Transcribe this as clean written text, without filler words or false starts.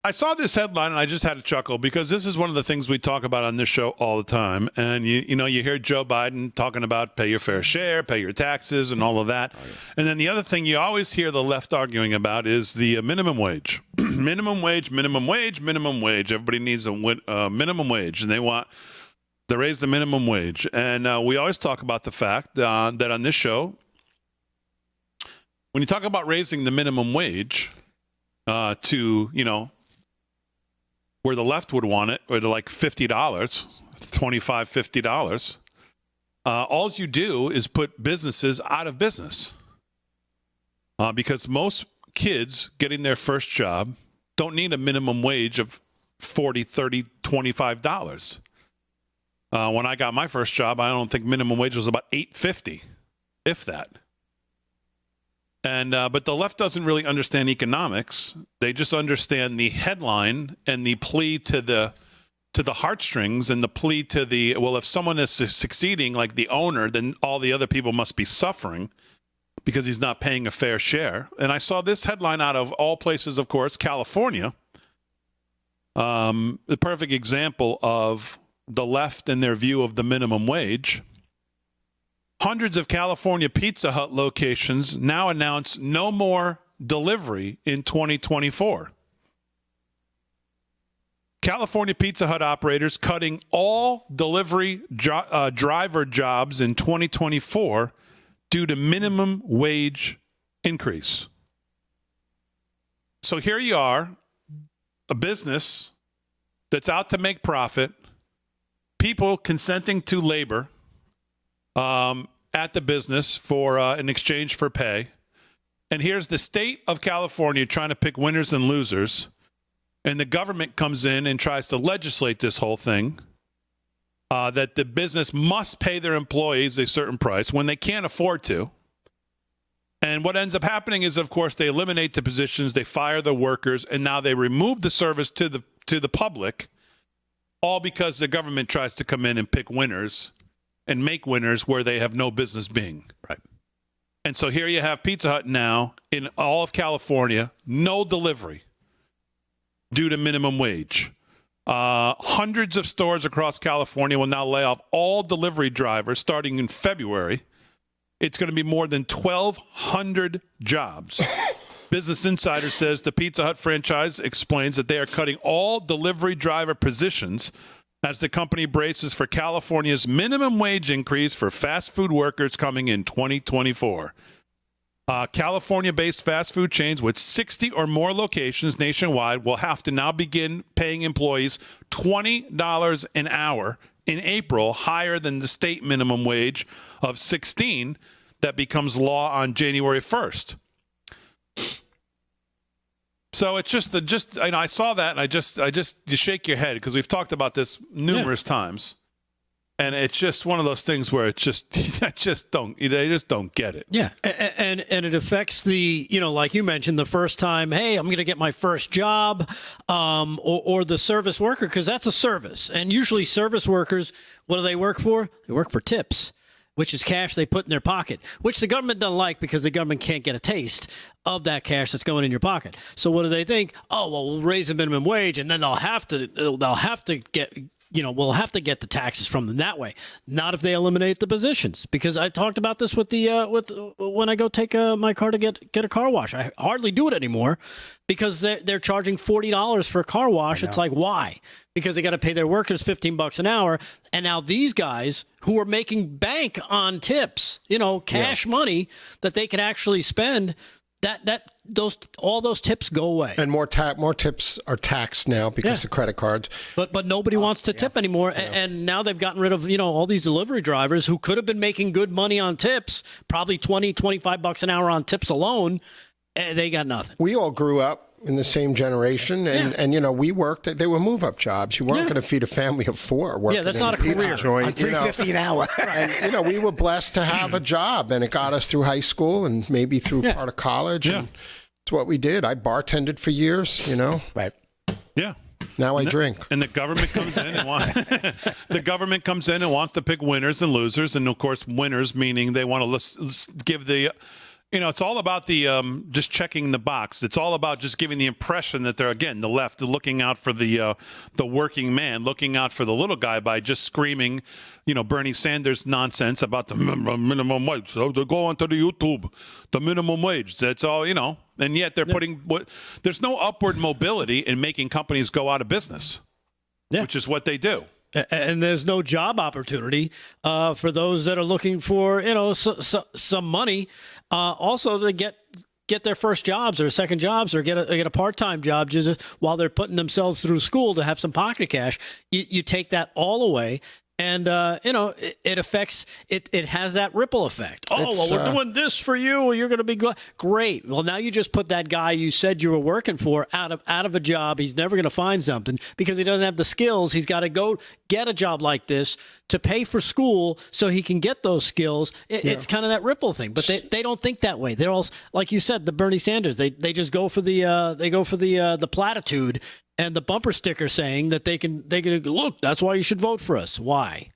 I saw this headline and I just had to chuckle because this is one of the things we talk about on this show all the time. And you hear Joe Biden talking about pay your fair share, pay your taxes, and all of that. Oh, yeah. And then the other thing you always hear the left arguing about is the minimum wage. minimum wage. Everybody needs a minimum wage, and they want to raise the minimum wage. And we always talk about the fact that on this show, when you talk about raising the minimum wage to, where the left would want it, or to like $50, $50, all you do is put businesses out of business. Because most kids getting their first job don't need a minimum wage of $40, $30, $25. When I got my first job, I don't think minimum wage was about $8.50, if that. And but the left doesn't really understand economics. They just understand the headline and the plea to the heartstrings and the plea to the, well, if someone is succeeding like the owner, then all the other people must be suffering because he's not paying a fair share. And I saw this headline out of all places, of course, California. The perfect example of the left and their view of the minimum wage. Hundreds of California Pizza Hut locations now announce no more delivery in 2024. California Pizza Hut operators cutting all delivery driver jobs in 2024 due to minimum wage increase. So here you are, a business that's out to make profit, people consenting to labor at the business for in exchange for pay. And here's the state of California trying to pick winners and losers. And the government comes in and tries to legislate this whole thing, that the business must pay their employees a certain price when they can't afford to. And what ends up happening is, of course, they eliminate the positions, they fire the workers, and now they remove the service to the public, all because the government tries to come in and pick winners and make winners where they have no business being. Right. And so here you have Pizza Hut now in all of California, no delivery due to minimum wage. Hundreds of stores across California will now lay off all delivery drivers starting in February. It's going to be more than 1,200 jobs. Business Insider says the Pizza Hut franchise explains that they are cutting all delivery driver positions as the company braces for California's minimum wage increase for fast food workers coming in 2024. California-based fast food chains with 60 or more locations nationwide will have to now begin paying employees $20 an hour in April, higher than the state minimum wage of $16 that becomes law on January 1st. So it's I saw that and you shake your head because we've talked about this numerous times, and it's just one of those things where they just don't get it. Yeah, and it affects the, like you mentioned, the first time, hey, I'm going to get my first job, or the service worker, because that's a service, and usually service workers, what do they work for? They work for tips, which is cash they put in their pocket, which the government doesn't like because the government can't get a taste of that cash that's going in your pocket. So what do they think? Oh, well, we'll raise the minimum wage, and then they'll have to get, we'll have to get the taxes from them that way. Not if they eliminate the positions, because I talked about this with when I go take my car to get a car wash. I hardly do it anymore because they're charging $40 for a car wash. It's like, why? Because they got to pay their workers $15 an hour. And now these guys who are making bank on tips, cash money that they can actually spend, all those tips go away. And more tips are taxed now because of credit cards. But nobody wants to tip anymore. Yeah. And now they've gotten rid of, all these delivery drivers who could have been making good money on tips, probably $20-25 an hour on tips alone. And they got nothing. We all grew up in the same generation, and we worked. They were move-up jobs. You weren't going to feed a family of four. Yeah, that's not a career. Joint, on $3.50 an hour. And we were blessed to have a job, and it got us through high school and maybe through part of college. Yeah. And it's what we did. I bartended for years. Right. Yeah. Now I drink. And the government comes in and wants to pick winners and losers, and of course winners meaning they want to give the It's all about the just checking the box. It's all about just giving the impression that they're, again, the left, looking out for the working man, looking out for the little guy by just screaming, Bernie Sanders nonsense about the minimum wage. So they go onto the YouTube, the minimum wage. That's all, and yet they're putting there's no upward mobility in making companies go out of business, which is what they do. And there's no job opportunity for those that are looking for, some money, also to get their first jobs or second jobs or get a part-time job just while they're putting themselves through school to have some pocket cash. You take that all away. And, it affects it. It has that ripple effect. We're doing this for you. You're going to be great. Well, now you just put that guy you said you were working for out of a job. He's never going to find something because he doesn't have the skills. He's got to go get a job like this to pay for school so he can get those skills. It's kind of that ripple thing. But they don't think that way. They're all, like you said, the Bernie Sanders. They just go for the platitude and the bumper sticker saying that they can look, that's why you should vote for us. Why?